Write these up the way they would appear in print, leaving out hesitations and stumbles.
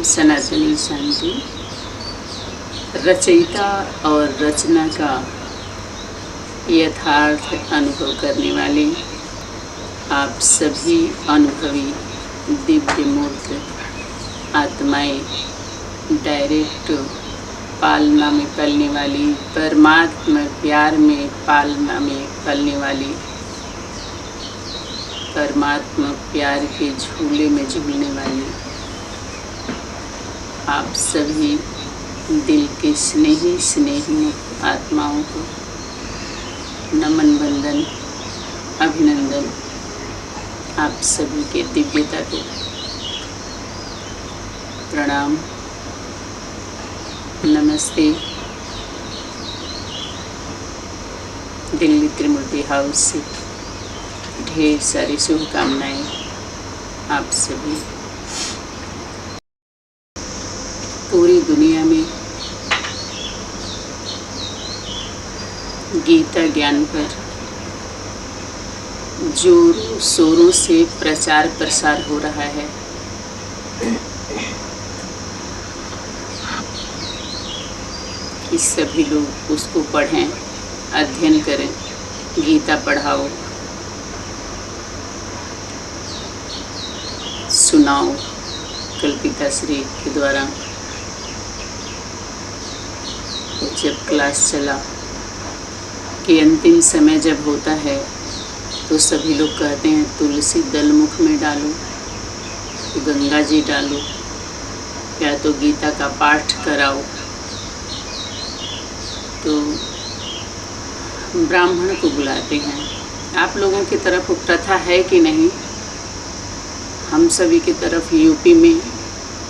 ओम सनातनी शांति। रचयिता और रचना का यथार्थ अनुभव करने वाले आप सभी अनुभवी दिव्य मूर्त आत्माएं, डायरेक्ट पालना में पलने वाली, परमात्मा प्यार में पालना में पलने वाली, परमात्मा प्यार के झूले में झूलने वाली आप सभी दिल के स्नेही आत्माओं को नमन, वंदन, अभिनंदन। आप सभी के दिव्यता को प्रणाम, नमस्ते। दिल्ली त्रिमूर्ति हाउस से ढेर सारी शुभकामनाएं आप सभी। पूरी दुनिया में गीता ज्ञान पर जोरों शोरों से प्रचार प्रसार हो रहा है। कि सभी लोग उसको पढ़ें, अध्ययन करें, गीता पढ़ाओ, सुनाओ। कल्पिता श्री के द्वारा जब क्लास चला कि अंतिम समय जब होता है तो सभी लोग कहते हैं तुलसी दल मुख में डालो, तो गंगा जी डालो, या तो गीता का पाठ कराओ। तो ब्राह्मण को बुलाते हैं। आप लोगों की तरफ प्रथा है कि नहीं? हम सभी की तरफ यूपी में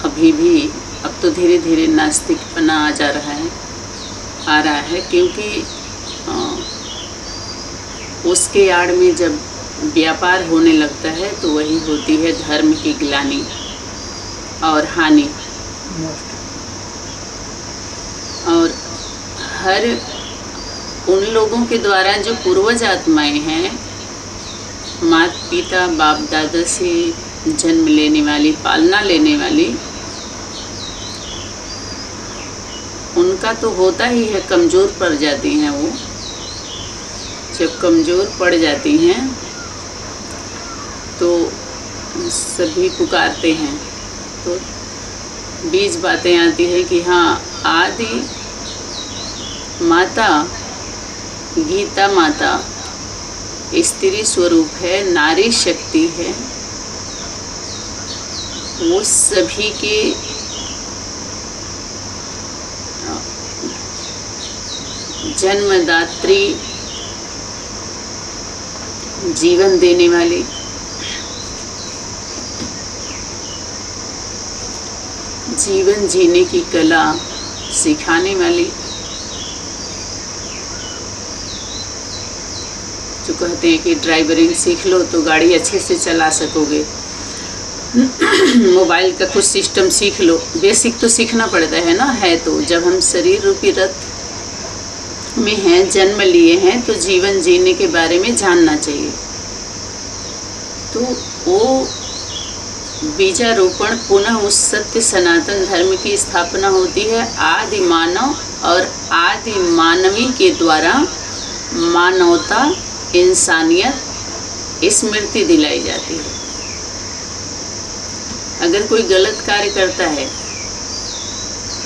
अभी भी अब तो धीरे धीरे नास्तिकपना आ रहा है, क्योंकि उसके आड़ में जब व्यापार होने लगता है तो वही होती है धर्म की ग्लानि और हानि। और हर उन लोगों के द्वारा जो पूर्वज आत्माएं हैं, माता पिता बाप दादा से जन्म लेने वाली, पालना लेने वाली, उनका तो होता ही है, कमज़ोर पड़ जाती हैं। वो जब कमज़ोर पड़ जाती हैं तो सभी पुकारते हैं, तो बीच बातें आती है कि हाँ, आदि माता गीता माता स्त्री स्वरूप है, नारी शक्ति है। वो सभी के जन्मदात्री, जीवन देने वाली, जीवन जीने की कला सिखाने वाली, जो कहते हैं कि ड्राइवरिंग सीख लो तो गाड़ी अच्छे से चला सकोगे, मोबाइल का कुछ सिस्टम सीख लो। बेसिक तो सीखना पड़ता है ना। है तो जब हम शरीर रूपी रथ में हैं, जन्म लिए हैं, तो जीवन जीने के बारे में जानना चाहिए। तो वो बीजारोपण पुनः उस सत्य सनातन धर्म की स्थापना होती है। आदि मानव और आदि मानवी के द्वारा मानवता, इंसानियत स्मृति दिलाई जाती है। अगर कोई गलत कार्य करता है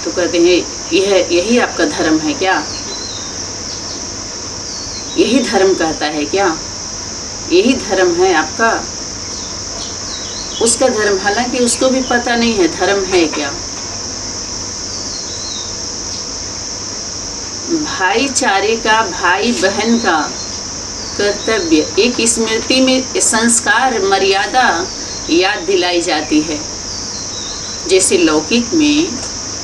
तो कहते हैं यही आपका धर्म है क्या? यही धर्म कहता है क्या? यही धर्म है आपका? उसका धर्म, हालांकि उसको भी पता नहीं है धर्म है क्या। भाईचारे का, भाई बहन का कर्तव्य, एक स्मृति में संस्कार, मर्यादा याद दिलाई जाती है। जैसे लौकिक में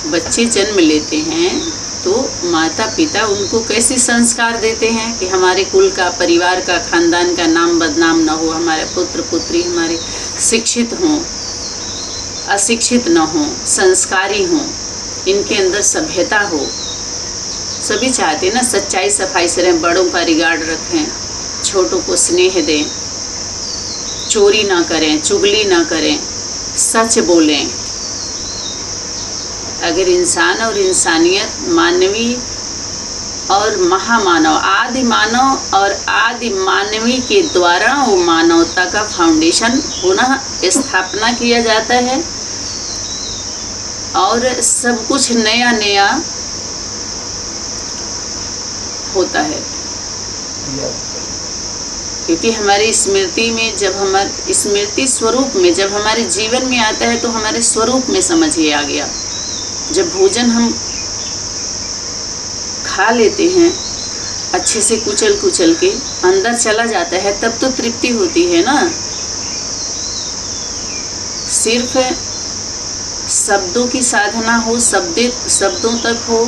बच्चे जन्म लेते हैं तो माता पिता उनको कैसे संस्कार देते हैं कि हमारे कुल का, परिवार का, खानदान का नाम बदनाम न हो, हमारे पुत्र पुत्री हमारे शिक्षित हों, अशिक्षित न हों, संस्कारी हों, इनके अंदर सभ्यता हो। सभी चाहते हैं ना सच्चाई सफाई से रहें, बड़ों का रिगार्ड रखें, छोटों को स्नेह दें, चोरी ना करें, चुगली ना करें, सच बोलें, अगर इंसान और इंसानियत, मानवी और महामानव, आदि मानव और आदि मानवी के द्वारा वो मानवता का फाउंडेशन पुनः स्थापना किया जाता है और सब कुछ नया नया होता है। क्योंकि हमारी स्मृति में जब हमारे स्मृति स्वरूप में जब हमारे जीवन में आता है तो हमारे स्वरूप में समझिए आ गया। जब भोजन हम खा लेते हैं अच्छे से कुचल कुचल के अंदर चला जाता है तब तो तृप्ति होती है ना। सिर्फ शब्दों की साधना हो, शब्दों तक हो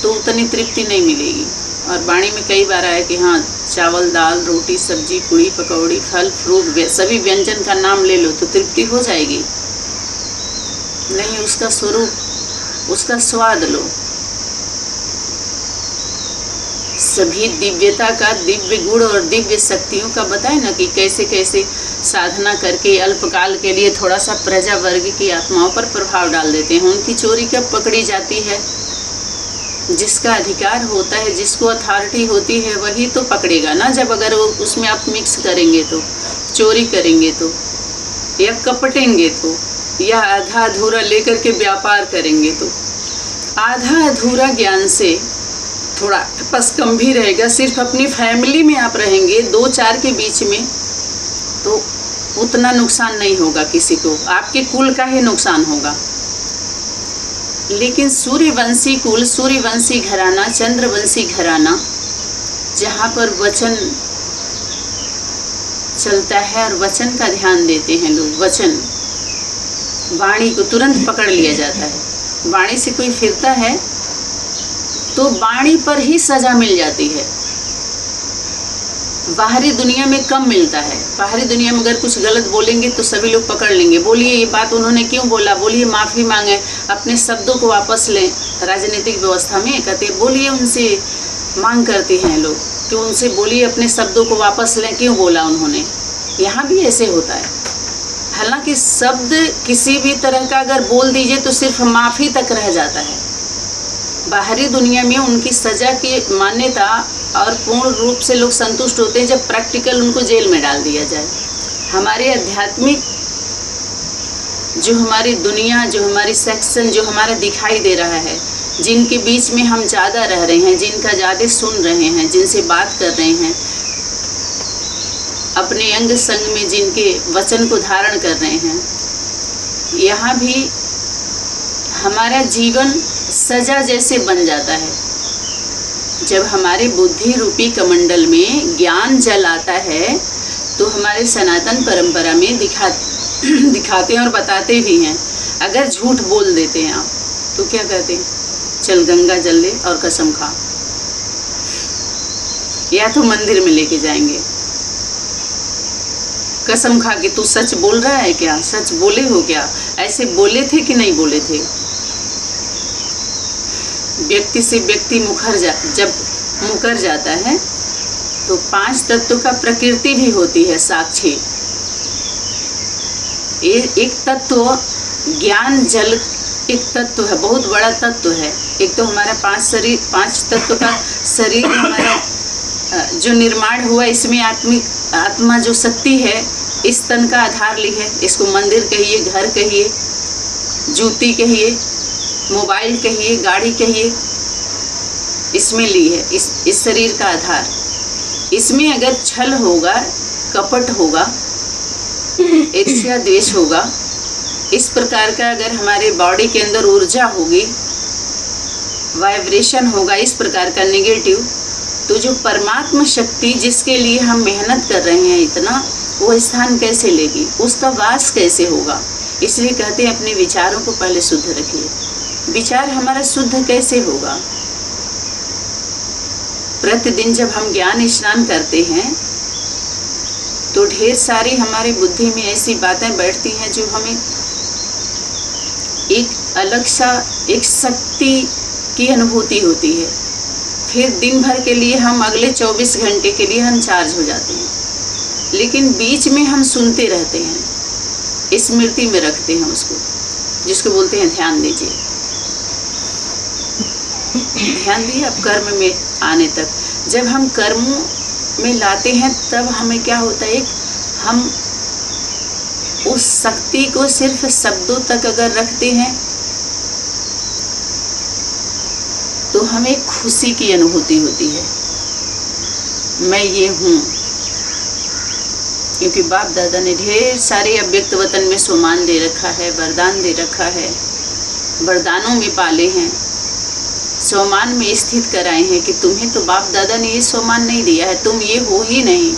तो उतनी तृप्ति नहीं मिलेगी। और वाणी में कई बार आया कि हाँ, चावल दाल रोटी सब्जी पूड़ी पकौड़ी फल फ्रूट सभी व्यंजन का नाम ले लो तो तृप्ति हो जाएगी। नहीं, उसका स्वरूप, उसका स्वाद लो। सभी दिव्यता का, दिव्य गुण और दिव्य शक्तियों का बताए ना कि कैसे कैसे साधना करके अल्पकाल के लिए थोड़ा सा प्रजा वर्ग की आत्माओं पर प्रभाव डाल देते हैं। उनकी चोरी कब पकड़ी जाती है? जिसका अधिकार होता है, जिसको अथॉरिटी होती है वही तो पकड़ेगा ना। जब अगर वो उसमें आप मिक्स करेंगे तो, चोरी करेंगे तो, या कपटेंगे तो, या आधा अधूरा लेकर के व्यापार करेंगे तो। आधा अधूरा ज्ञान से थोड़ा बस कम भी रहेगा। सिर्फ अपनी फैमिली में आप रहेंगे 2-4 के बीच में तो उतना नुकसान नहीं होगा किसी को, आपके कुल का ही नुकसान होगा। लेकिन सूर्यवंशी कुल, सूर्यवंशी घराना, चंद्रवंशी घराना, जहाँ पर वचन चलता है और वचन का ध्यान देते हैं लोग, वचन वाणी को तुरंत पकड़ लिया जाता है। वाणी से कोई फिरता है तो वाणी पर ही सजा मिल जाती है। बाहरी दुनिया में कम मिलता है। बाहरी दुनिया में अगर कुछ गलत बोलेंगे तो सभी लोग पकड़ लेंगे, बोलिए ये बात उन्होंने क्यों बोला, बोलिए माफ़ी मांगे, अपने शब्दों को वापस लें। राजनीतिक व्यवस्था में कहते बोलिए, उनसे मांग करते हैं लोग कि उनसे बोलिए अपने शब्दों को वापस लें, क्यों बोला उन्होंने। यहाँ भी ऐसे होता है। हालांकि शब्द किसी भी तरह का अगर बोल दीजिए तो सिर्फ माफ़ी तक रह जाता है। बाहरी दुनिया में उनकी सज़ा की मान्यता और पूर्ण रूप से लोग संतुष्ट होते हैं जब प्रैक्टिकल उनको जेल में डाल दिया जाए। हमारे आध्यात्मिक जो हमारी दुनिया, जो हमारी सेक्शन, जो हमारा दिखाई दे रहा है, जिनके बीच में हम ज़्यादा रह रहे हैं, जिनका ज़्यादा सुन रहे हैं, जिनसे बात कर रहे हैं, अपने अंग संग में जिनके वचन को धारण कर रहे हैं, यहाँ भी हमारा जीवन सजा जैसे बन जाता है। जब हमारे बुद्धि रूपी कमंडल में ज्ञान जल आता है तो हमारे सनातन परंपरा में दिखाते हैं और बताते भी हैं। अगर झूठ बोल देते हैं आप तो क्या कहते हैं, चल गंगा जल ले और कसम खा, या तो मंदिर में लेके जाएंगे। कसम खा के तू सच बोल रहा है क्या, सच बोले हो क्या, ऐसे बोले थे कि नहीं बोले थे। व्यक्ति से व्यक्ति जब मुकर जाता है तो 5 तत्वों का प्रकृति भी होती है साक्षी। एक तत्व ज्ञान जल एक तत्व है, बहुत बड़ा तत्व है। एक तो हमारा 5 तत्व का शरीर हमारा जो निर्माण हुआ, इसमें आत्मा जो शक्ति है इस तन का आधार ली है। इसको मंदिर कहिए, घर कहिए, जूती कहिए, मोबाइल कहिए, गाड़ी कहिए, इसमें ली है इस शरीर का आधार। इसमें अगर छल होगा, कपट होगा, ईर्ष्या द्वेष होगा, इस प्रकार का अगर हमारे बॉडी के अंदर ऊर्जा होगी, वाइब्रेशन होगा इस प्रकार का नेगेटिव, तो जो परमात्मा शक्ति जिसके लिए हम मेहनत कर रहे हैं इतना, वो स्थान कैसे लेगी, उसका वास कैसे होगा। इसलिए कहते हैं अपने विचारों को पहले शुद्ध रखिए। विचार हमारा शुद्ध कैसे होगा? प्रतिदिन जब हम ज्ञान स्नान करते हैं तो ढेर सारी हमारी बुद्धि में ऐसी बातें बैठती हैं जो हमें एक अलग सा एक शक्ति की अनुभूति होती है। फिर दिन भर के लिए हम अगले 24 घंटे के लिए हम चार्ज हो जाते हैं। लेकिन बीच में हम सुनते रहते हैं, स्मृति में रखते हैं उसको, जिसको बोलते हैं ध्यान दीजिए। ध्यान दिए अब कर्म में आने तक। जब हम कर्मों में लाते हैं तब हमें क्या होता है, हम उस शक्ति को सिर्फ शब्दों तक अगर रखते हैं तो हमें खुशी की अनुभूति होती है, मैं ये हूँ। क्योंकि बाप दादा ने ढेर सारे अव्यक्त वतन में सोमान दे रखा है, वरदान दे रखा है, वरदानों में पाले हैं, सोमान में स्थित कराए हैं कि तुम्हें तो बाप दादा ने ये सोमान नहीं दिया है, तुम ये हो ही नहीं।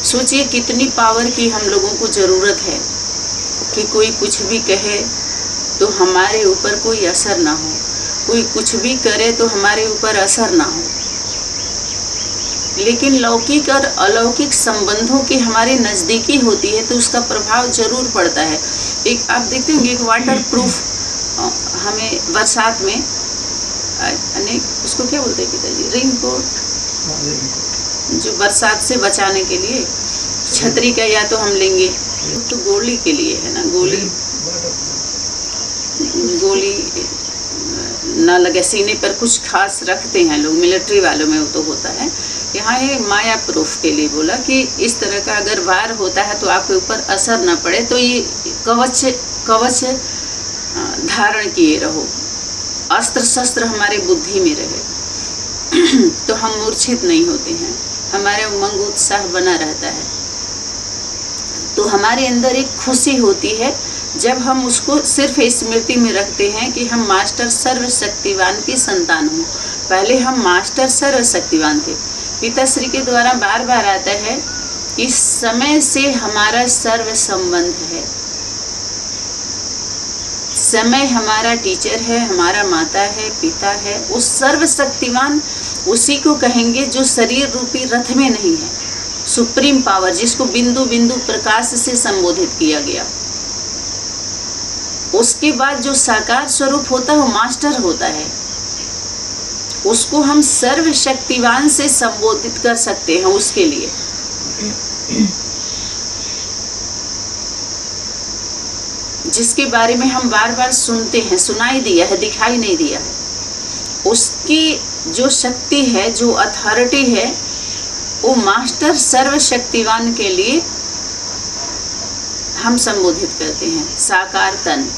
सोचिए कितनी पावर की हम लोगों को ज़रूरत है कि कोई कुछ भी कहे तो हमारे ऊपर कोई असर ना हो, कोई कुछ भी करे तो हमारे ऊपर असर ना हो। लेकिन लौकिक और अलौकिक संबंधों की हमारे नज़दीकी होती है तो उसका प्रभाव जरूर पड़ता है। एक आप देखते होंगे एक वाटर प्रूफ हमें बरसात में अनेक उसको क्या बोलते हैं पिताजी, रेन कोट, जो बरसात से बचाने के लिए छतरी का या तो हम लेंगे, तो गोली के लिए है ना, गोली ना लगे सीने पर, कुछ खास रखते हैं लोग, मिलिट्री वालों में वो तो होता है। यहाँ ये माया प्रूफ के लिए बोला कि इस तरह का अगर वार होता है तो आपके ऊपर असर ना पड़े, तो ये कवच धारण किए रहो, अस्त्र शस्त्र हमारे बुद्धि में रहे तो हम मूर्छित नहीं होते हैं, हमारे उमंग उत्साह बना रहता है। तो हमारे अंदर एक खुशी होती है जब हम उसको सिर्फ स्मृति में रखते हैं कि हम मास्टर सर्वशक्तिवान की संतान हूँ। पहले हम मास्टर सर्वशक्तिवान थे। पिताश्री के द्वारा बार बार आता है कि समय से हमारा सर्व संबंध है, समय हमारा टीचर है, हमारा माता है, पिता है। उस सर्वशक्तिवान उसी को कहेंगे जो शरीर रूपी रथ में नहीं है, सुप्रीम पावर जिसको बिंदु बिंदु प्रकाश से संबोधित किया गया। उसके बाद जो साकार स्वरूप होता है वो मास्टर होता है, उसको हम सर्वशक्तिवान से संबोधित कर सकते हैं। उसके लिए जिसके बारे में हम बार बार सुनते हैं, सुनाई दिया है, दिखाई नहीं दिया है, उसकी जो शक्ति है, जो अथॉरिटी है, वो मास्टर सर्वशक्तिवान के लिए हम संबोधित करते हैं। साकार तन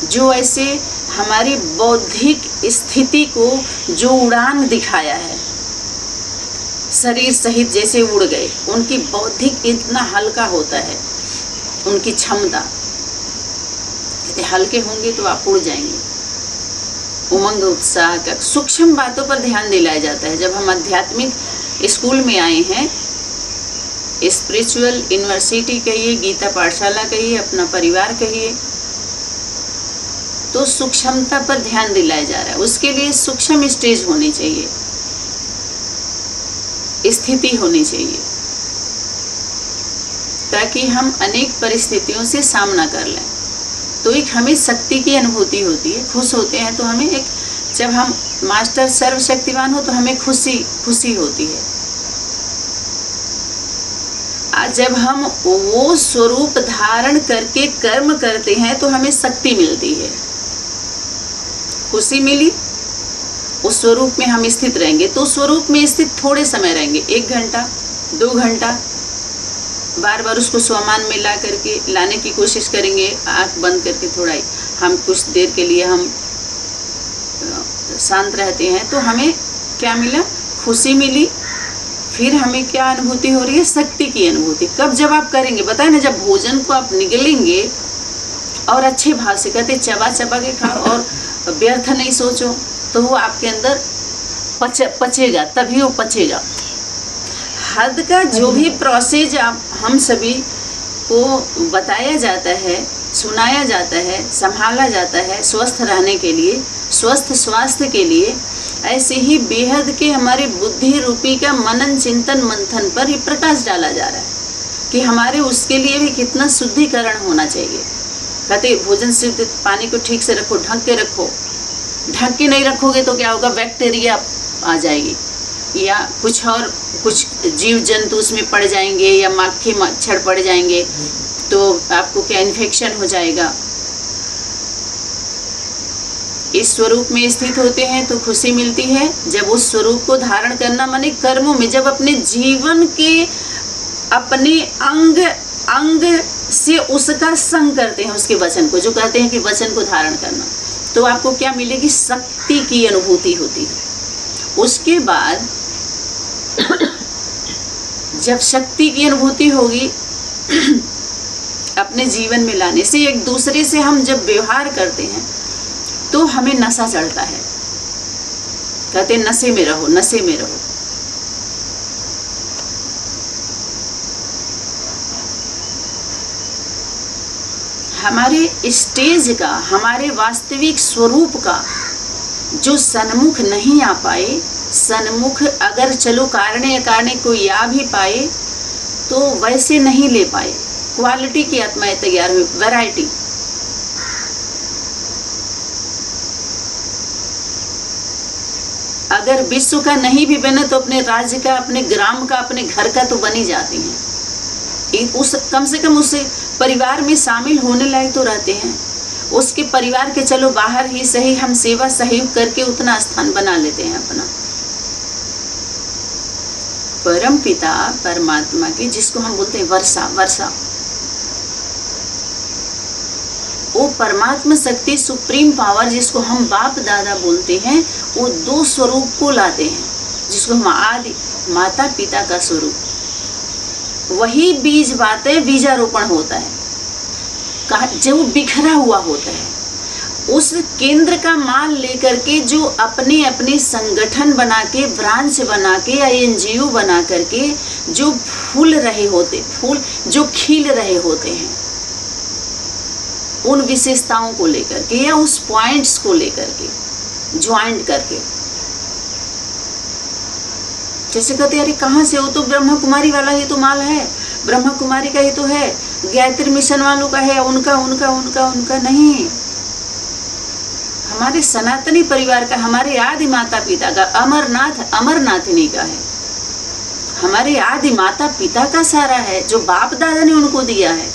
जो ऐसे हमारी बौद्धिक स्थिति को जो उड़ान दिखाया है, शरीर सहित जैसे उड़ गए, उनकी बौद्धिक इतना हल्का होता है, उनकी क्षमता, कहते हल्के होंगे तो आप उड़ जाएंगे। उमंग उत्साह का सूक्ष्म बातों पर ध्यान दिलाया जाता है। जब हम आध्यात्मिक स्कूल में आए हैं, स्पिरिचुअल यूनिवर्सिटी कहिए, गीता पाठशाला कहिए, अपना परिवार कहिए, तो सूक्ष्मता पर ध्यान दिलाया जा रहा है। उसके लिए सूक्ष्म स्टेज होनी चाहिए, स्थिति होनी चाहिए, ताकि हम अनेक परिस्थितियों से सामना कर लें। तो एक हमें शक्ति की अनुभूति होती है, खुश होते हैं तो हमें एक, जब हम मास्टर सर्वशक्तिवान हो तो हमें खुशी होती है। आज जब हम वो स्वरूप धारण करके कर्म करते हैं तो हमें शक्ति मिलती है, खुशी मिली, उस स्वरूप में हम स्थित रहेंगे। तो स्वरूप में स्थित थोड़े समय रहेंगे, 1 घंटा 2 घंटा, बार बार उसको स्वमान में ला करके लाने की कोशिश करेंगे, आंख बंद करके थोड़ा ही हम कुछ देर के लिए हम शांत रहते हैं तो हमें क्या मिला, खुशी मिली। फिर हमें क्या अनुभूति हो रही है, शक्ति की अनुभूति। कब, जब आप करेंगे, बताए ना, जब भोजन को आप निगलेंगे और अच्छे भाव से, कहते चबा चबा के खाओ और व्यर्थ नहीं सोचो, तो वो आपके अंदर पचेगा, तभी वो पचेगा। हद का जो भी प्रोसेस हम सभी को बताया जाता है, सुनाया जाता है, संभाला जाता है स्वस्थ रहने के लिए, स्वस्थ स्वास्थ्य के लिए, ऐसे ही बेहद के हमारे बुद्धि रूपी का मनन चिंतन मंथन पर ही प्रकाश डाला जा रहा है कि हमारे उसके लिए भी कितना शुद्धिकरण होना चाहिए। कहते भोजन से पानी को ठीक से रखो, ढक के रखो। ढक के नहीं रखोगे तो क्या होगा, बैक्टीरिया आ जाएगी या कुछ जीव जंतु उसमें पड़ जाएंगे या मक्खी मच्छर पड़ जाएंगे, तो आपको क्या इन्फेक्शन हो जाएगा। इस स्वरूप में स्थित होते हैं तो खुशी मिलती है। जब उस स्वरूप को धारण करना माने कर्मों में, जब अपने जीवन के अपने अंग अंग से उसका संग करते हैं, उसके वचन को, जो कहते हैं कि वचन को धारण करना, तो आपको क्या मिलेगी? शक्ति की अनुभूति होती है। उसके बाद जब शक्ति की अनुभूति होगी अपने जीवन में लाने से, एक दूसरे से हम जब व्यवहार करते हैं तो हमें नशा चढ़ता है। कहते हैं नशे में रहो, नशे में रहो। हमारे स्टेज का, हमारे वास्तविक स्वरूप का जो सन्मुख नहीं आ पाए, सन्मुख अगर चलो कारणे अकारणे कोई आ भी पाए तो वैसे नहीं ले पाए। क्वालिटी की आत्माएं तैयार हुई, वैरायटी। अगर विश्व का नहीं भी बने तो अपने राज्य का, अपने ग्राम का, अपने घर का तो बनी जाती हैं। उस कम से कम उस परिवार में शामिल होने लायक तो रहते हैं। उसके परिवार के चलो बाहर ही सही हम सेवा सहयोग करके उतना स्थान बना लेते हैं अपना। परम पिता परमात्मा की, जिसको हम बोलते हैं वर्षा, वर्षा, वो परमात्मा शक्ति, सुप्रीम पावर, जिसको हम बाप दादा बोलते हैं, वो दो स्वरूप को लाते हैं, जिसको हम आदि माता पिता का स्वरूप। वही बीज बातें बीजारोपण होता है, जो बिखरा हुआ होता है। उस केंद्र का माल लेकर के जो अपने अपने संगठन बना के, ब्रांच बना के, एनजीओ बना करके जो फूल रहे होते, फूल जो खिल रहे होते हैं, उन विशेषताओं को लेकर के या उस पॉइंट्स को लेकर के ज्वाइंट करके, जैसे कहते हैं अरे कहाँ से हो, तो ब्रह्मा कुमारी वाला ही तो माल है, ब्रह्मा कुमारी का ही तो है, गायत्री मिशन वालों का है, उनका उनका उनका उनका नहीं। हमारे सनातनी परिवार का, हमारे आदि माता पिता का, अमरनाथ अमरनाथिनी का है, हमारे आदि माता पिता का सारा है, जो बाप दादा ने उनको दिया है।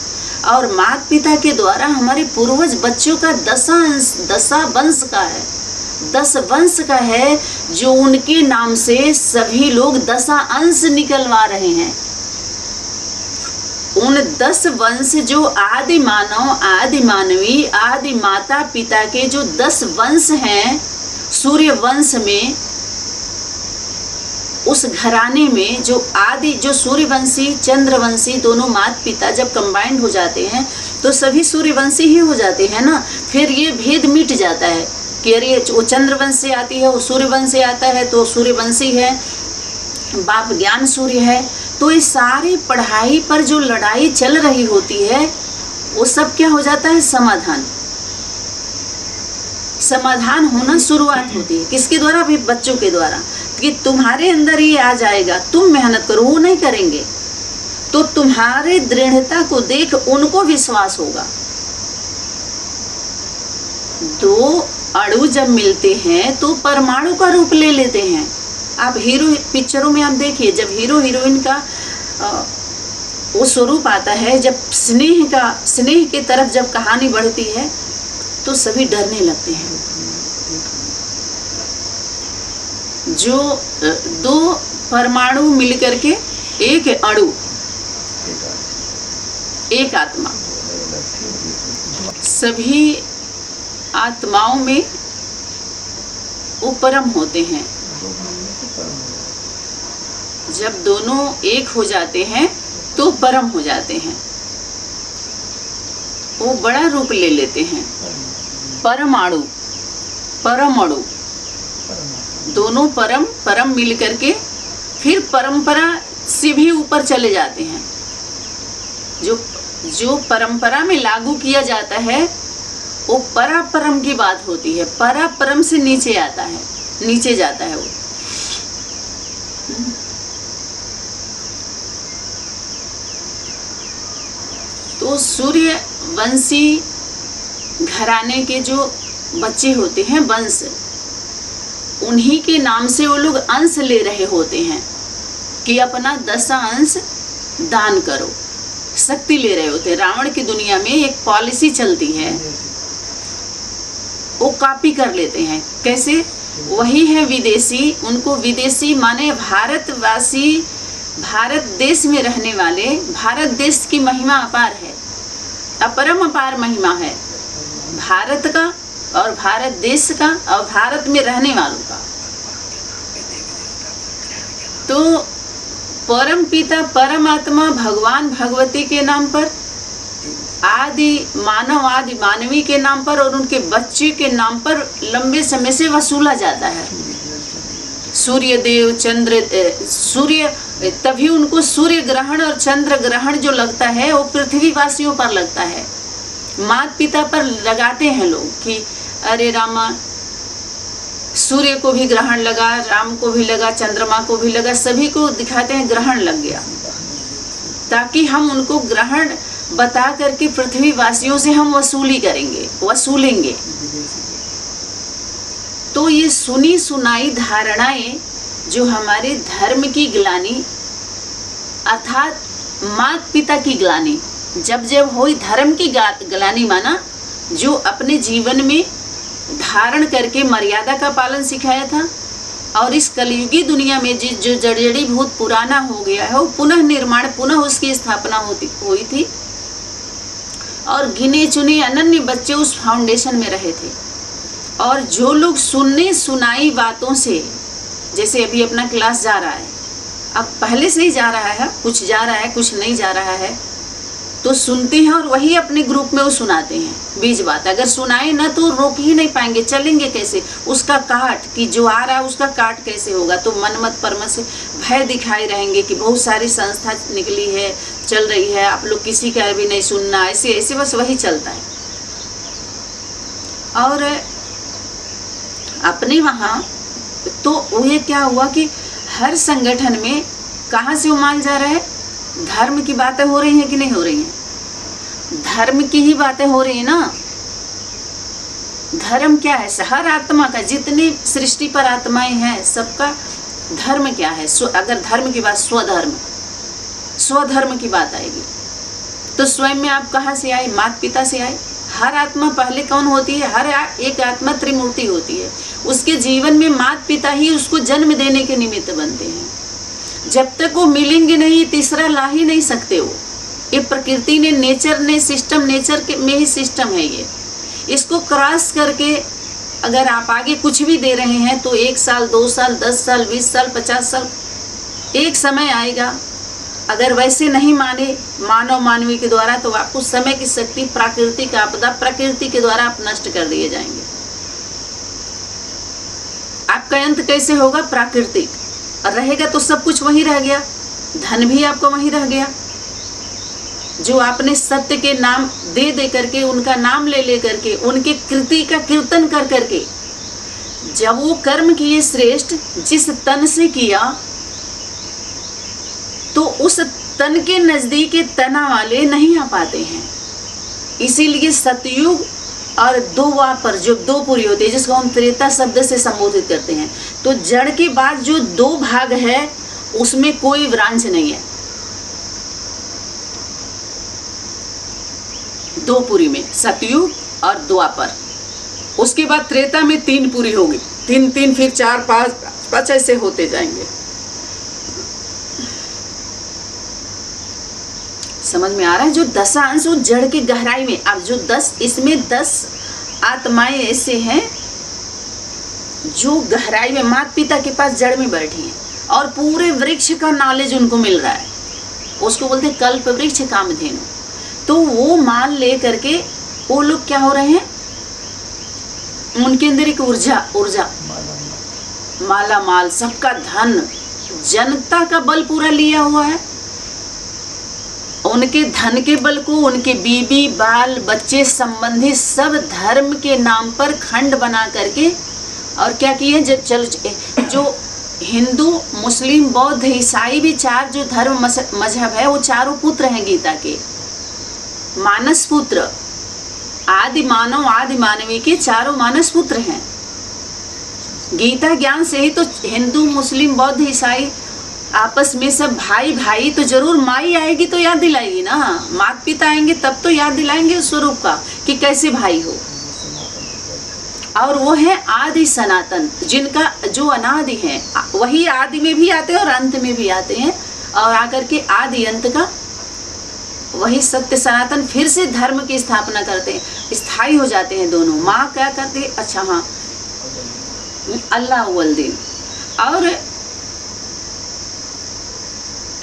और माता पिता के द्वारा हमारे पूर्वज बच्चों का दशा वंश का है, 10 वंश का है, जो उनके नाम से सभी लोग 10 अंश निकलवा रहे हैं। उन 10 वंश जो आदि मानव, आदि मानवी, आदि माता पिता के जो 10 वंश हैं सूर्य वंश में, उस घराने में जो आदि, जो सूर्यवंशी चंद्रवंशी दोनों माता पिता जब कंबाइंड हो जाते हैं तो सभी सूर्यवंशी ही हो जाते हैं ना। फिर ये भेद मिट जाता है कि अरे वो चंद्रवंश से आती है, वो सूर्यवंश से आता है तो सूर्यवंशी है, बाप ज्ञान सूर्य है। तो इस सारी पढ़ाई पर जो लड़ाई चल रही होती है वो सब क्या हो जाता है? समाधान। समाधान होना शुरुआत होती है किसके द्वारा? भी बच्चों के द्वारा, कि तुम्हारे अंदर ये आ जाएगा, तुम मेहनत करो, वो नहीं करेंगे तो तुम्हारे दृढ़ता को देख उनको विश्वास होगा। 2 अणु जब मिलते हैं तो परमाणु का रूप ले लेते हैं। आप हीरो पिक्चरों में आप देखिए, जब हीरो हीरोइन का वो स्वरूप आता है, जब स्नेह के तरफ जब कहानी बढ़ती है तो सभी डरने लगते हैं। जो 2 परमाणु मिलकर के एक अणु, एक आत्मा, सभी आत्माओं में वो परम होते हैं। जब दोनों एक हो जाते हैं तो परम हो जाते हैं, वो बड़ा रूप ले लेते हैं। परमाणु, परमाणु, दोनों परम मिल करके फिर परंपरा से भी ऊपर चले जाते हैं। जो परंपरा में लागू किया जाता है वो परापरम की बात होती है, परापरम से नीचे आता है, नीचे जाता है वो। तो सूर्यवंशी घराने के जो बच्चे होते हैं, वंश, उन्हीं के नाम से वो लोग अंश ले रहे होते हैं कि अपना 10 अंश दान करो, शक्ति ले रहे होते हैं। रावण की दुनिया में एक पॉलिसी चलती है वो कॉपी कर लेते हैं। कैसे? वही है विदेशी, उनको विदेशी माने भारतवासी, भारत देश में रहने वाले। भारत देश की महिमा अपार है, अपरम अपार महिमा है भारत का और भारत देश का और भारत में रहने वालों का। तो परम पिता परमात्मा भगवान भगवती के नाम पर, आदि मानव आदि मानवी के नाम पर और उनके बच्चे के नाम पर लंबे समय से वसूला जाता है। सूर्य देव, चंद्र, सूर्य, तभी उनको सूर्य ग्रहण और चंद्र ग्रहण जो लगता है वो पृथ्वीवासियों पर लगता है। माता पिता पर लगाते हैं लोग कि अरे रामा, सूर्य को भी ग्रहण लगा, राम को भी लगा, चंद्रमा को भी लगा, सभी को दिखाते हैं ग्रहण लग गया, ताकि हम उनको ग्रहण बता करके पृथ्वीवासियों से हम वसूलेंगे। तो ये सुनी सुनाई धारणाएं जो हमारे धर्म की ग्लानि अर्थात माता पिता की ग्लानि, जब हुई धर्म की ग्लानि माना, जो अपने जीवन में धारण करके मर्यादा का पालन सिखाया था, और इस कलयुगी दुनिया में जो जड़जड़ी भूत पुराना हो गया है वो पुनः निर्माण, पुनः उसकी स्थापना हुई थी, और गिने चुने अनन्य बच्चे उस फाउंडेशन में रहे थे। और जो लोग सुनने सुनाई बातों से, जैसे अभी अपना क्लास जा रहा है, अब पहले से ही जा रहा है, कुछ जा रहा है कुछ नहीं जा रहा है, तो सुनते हैं और वही अपने ग्रुप में वो सुनाते हैं बीज बात। अगर सुनाए ना तो रोक ही नहीं पाएंगे, चलेंगे कैसे? उसका काट कि जो आ रहा है उसका काट कैसे होगा? तो मन मत परमत से भय दिखाए रहेंगे कि बहुत सारी संस्था निकली है, चल रही है, आप लोग किसी का भी नहीं सुनना, ऐसे ऐसे बस वही चलता है। और अपने वहाँ तो ये क्या हुआ कि हर संगठन में कहाँ से उमाल जा रहा है? धर्म की बातें हो रही हैं कि नहीं हो रही हैं? धर्म की ही बातें हो रही है ना। धर्म क्या है? हर आत्मा का, जितनी सृष्टि पर आत्माएं हैं सबका धर्म क्या है? अगर धर्म की बात, स्वधर्म की बात आएगी तो स्वयं में आप कहाँ से आए? माता पिता से आए। हर आत्मा पहले कौन होती है? हर एक आत्मा त्रिमूर्ति होती है। उसके जीवन में माता पिता ही उसको जन्म देने के निमित्त बनते हैं। जब तक वो मिलेंगे नहीं, तीसरा ला ही नहीं सकते वो। ये प्रकृति ने, नेचर ने सिस्टम, नेचर के में ही सिस्टम है ये। इसको क्रॉस करके अगर आप आगे कुछ भी दे रहे हैं तो 1 साल, 2 साल, 10 साल, 20 साल, 50 साल, एक समय आएगा। अगर वैसे नहीं माने मानव मानवी के द्वारा तो आपको समय की शक्ति, प्राकृतिक आपदा, प्रकृति के द्वारा आप नष्ट कर दिए जाएंगे। आपका अंत कैसे होगा? प्राकृतिक। और रहेगा तो सब कुछ वहीं रह गया, धन भी आपको वहीं रह गया। जो आपने सत्य के नाम दे दे करके, उनका नाम ले ले करके, उनके कृति का कीर्तन कर करके, जब वो कर्म किए श्रेष्ठ जिस तन से किया, तो उस तन के नजदीक तना वाले नहीं आ पाते हैं। इसीलिए सतयुग और द्वापर, जो 2 पुरी होती है, जिसको हम त्रेता शब्द से संबोधित करते हैं, तो जड़ के बाद जो 2 भाग है उसमें कोई व्रांश नहीं है। 2 पुरी में सतयुग और द्वापर, उसके बाद त्रेता में 3 पुरी होगी, 3 फिर 4 5 ऐसे होते जाएंगे। समझ में आ रहा है? जो दशांश वो जड़ की गहराई में, अब जो 10, इसमें 10 आत्माएं ऐसे हैं जो गहराई में माता पिता के पास जड़ में बैठी हैं और पूरे वृक्ष का नॉलेज उनको मिल रहा है। उसको बोलते हैं कल्प वृक्ष कामधेनु। तो वो माल ले करके वो लोग क्या हो रहे हैं? उनके अंदर एक ऊर्जा माला माल, सबका धन, जनता का बल पूरा लिया हुआ है। उनके धन के बल को उनके बीबी, बाल, बच्चे, संबंधी सब धर्म के नाम पर खंड बना करके, और क्या किए? जो हिंदू, मुस्लिम, बौद्ध, ईसाई भी 4 जो धर्म मजहब है, वो 4 पुत्र हैं गीता के, मानस पुत्र। आदि मानव आदि मानवी के 4 मानस पुत्र हैं। गीता ज्ञान से ही तो हिंदू, मुस्लिम, बौद्ध, ईसाई आपस में सब भाई भाई। तो जरूर माई आएगी तो याद दिलाएगी ना, माता पिता आएंगे तब तो याद दिलाएंगे उस स्वरूप का कि कैसे भाई हो। और वो है आदि सनातन, जिनका जो अनादि है, वही आदि में भी आते हैं और अंत में भी आते हैं, और आकर के आदि अंत का वही सत्य सनातन फिर से धर्म की स्थापना करते हैं, स्थायी हो जाते हैं दोनों। माँ क्या करते हैं, अच्छा हाँ, अल्लाह अव्वल दिन। और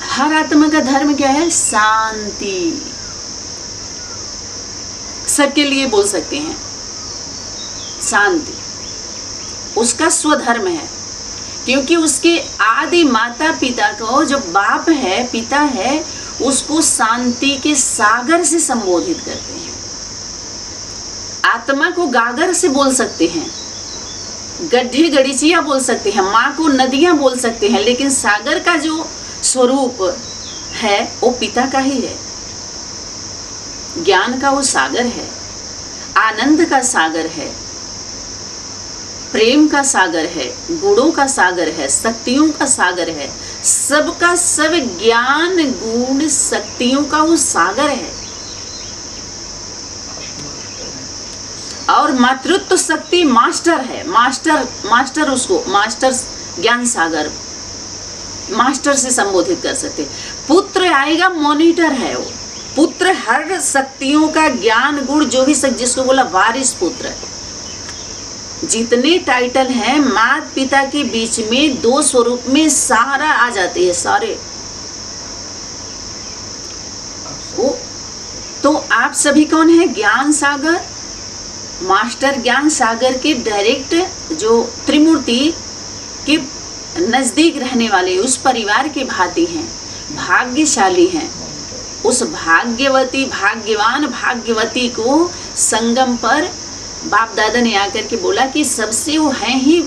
हर आत्मा का धर्म क्या है, शांति। सबके लिए बोल सकते हैं शांति, उसका स्वधर्म है, क्योंकि उसके आदि माता पिता को, जो बाप है, पिता है, उसको शांति के सागर से संबोधित करते हैं। आत्मा को गागर से बोल सकते हैं, गड्ढे गड़ीचिया बोल सकते हैं, माँ को नदियाँ बोल सकते हैं, लेकिन सागर का जो स्वरूप है वो पिता का ही है। ज्ञान का वो सागर है, आनंद का सागर है, प्रेम का सागर है, गुणों का सागर है, शक्तियों का सागर है, सबका सब ज्ञान गुण शक्तियों का वो सागर है। और मातृत्व शक्ति मास्टर है, मास्टर उसको मास्टर ज्ञान सागर, मास्टर से संबोधित कर सकते। पुत्र आएगा, मॉनिटर है वो पुत्र, हर शक्तियों का ज्ञान गुण जो भी शक्ति, जिसको बोला वारिस पुत्र। जितने टाइटल हैं माता पिता के बीच में दो स्वरूप में सारा आ जाते हैं, सारे। वो तो आप सभी कौन है, ज्ञान सागर, मास्टर ज्ञान सागर के डायरेक्ट जो त्रिमूर्ति के नजदीक रहने वाले उस परिवार के भांति हैं, भाग्यशाली हैं। उस भाग्यवती, भाग्यवान भाग्यवती को संगम पर बाप दादा ने आकर के बोला कि सबसे वो हैं ही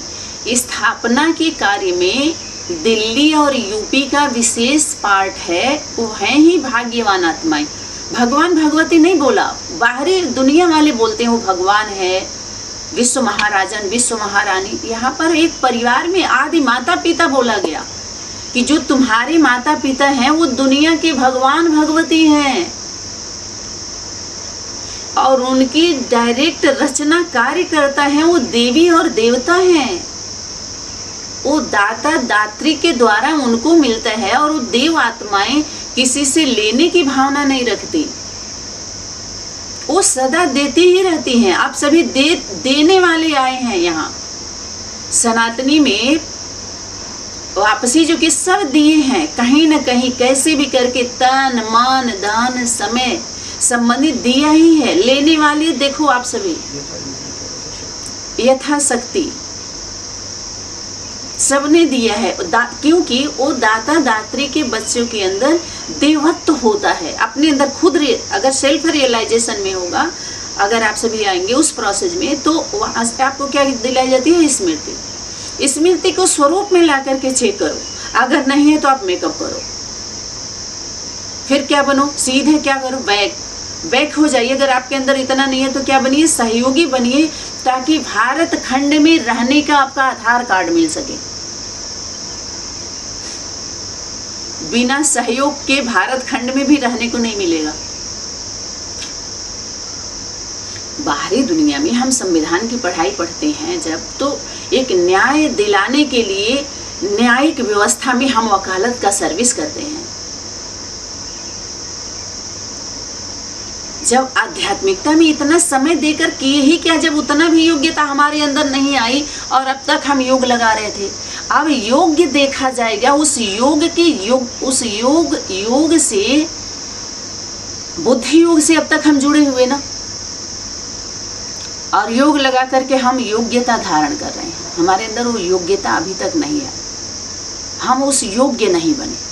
स्थापना के कार्य में दिल्ली और यूपी का विशेष पार्ट है, वो हैं ही भाग्यवान आत्माएं। भगवान भगवती नहीं बोला, बाहरी दुनिया वाले बोलते हैं वो भगवान है, विश्व महाराजन, विश्व महारानी। यहाँ पर एक परिवार में आदि माता पिता बोला गया कि जो तुम्हारे माता पिता हैं वो दुनिया के भगवान भगवती हैं, और उनकी डायरेक्ट रचना कार्य करता है वो देवी और देवता हैं। वो दाता दात्री के द्वारा उनको मिलता है, और वो देव आत्माएं किसी से लेने की भावना नहीं रखती, वो सदा देती ही रहती हैं। आप सभी देने वाले आए हैं यहाँ सनातनी में। वापसी जो कि सब दिए हैं, कहीं न कहीं कैसे भी करके तन मन धन समय संबंधित दिया ही है। लेने वाले देखो आप सभी यथाशक्ति सबने दिया है, क्योंकि वो दाता दात्री के बच्चों के अंदर देवत्व होता है अपने अंदर खुद। अगर सेल्फ रियलाइजेशन में होगा, अगर आप सभी आएंगे उस प्रोसेस में, तो वहाँ से आपको क्या दिलाई जाती है, स्मृति। स्मृति को स्वरूप में ला करके चेक करो, अगर नहीं है तो आप मेकअप करो, फिर क्या बनो, सीधे क्या करो, बैक हो जाइए। अगर आपके अंदर इतना नहीं है तो क्या बनिए, सहयोगी बनिए, ताकि भारत खंड में रहने का आपका आधार कार्ड मिल सके। बिना सहयोग के भारत खंड में भी रहने को नहीं मिलेगा। बाहरी दुनिया में हम संविधान की पढ़ाई पढ़ते हैं जब, तो एक न्याय दिलाने के लिए न्यायिक व्यवस्था में हम वकालत का सर्विस करते हैं। जब आध्यात्मिकता में इतना समय देकर किए ही क्या, जब उतना भी योग्यता हमारे अंदर नहीं आई और अब तक हम योग लगा रहे थे। अब योग्य देखा जाएगा, उस योग से, बुद्धि योग से अब तक हम जुड़े हुए ना, और योग लगा करके हम योग्यता धारण कर रहे हैं। हमारे अंदर वो योग्यता अभी तक नहीं है, हम उस योग्य नहीं बने।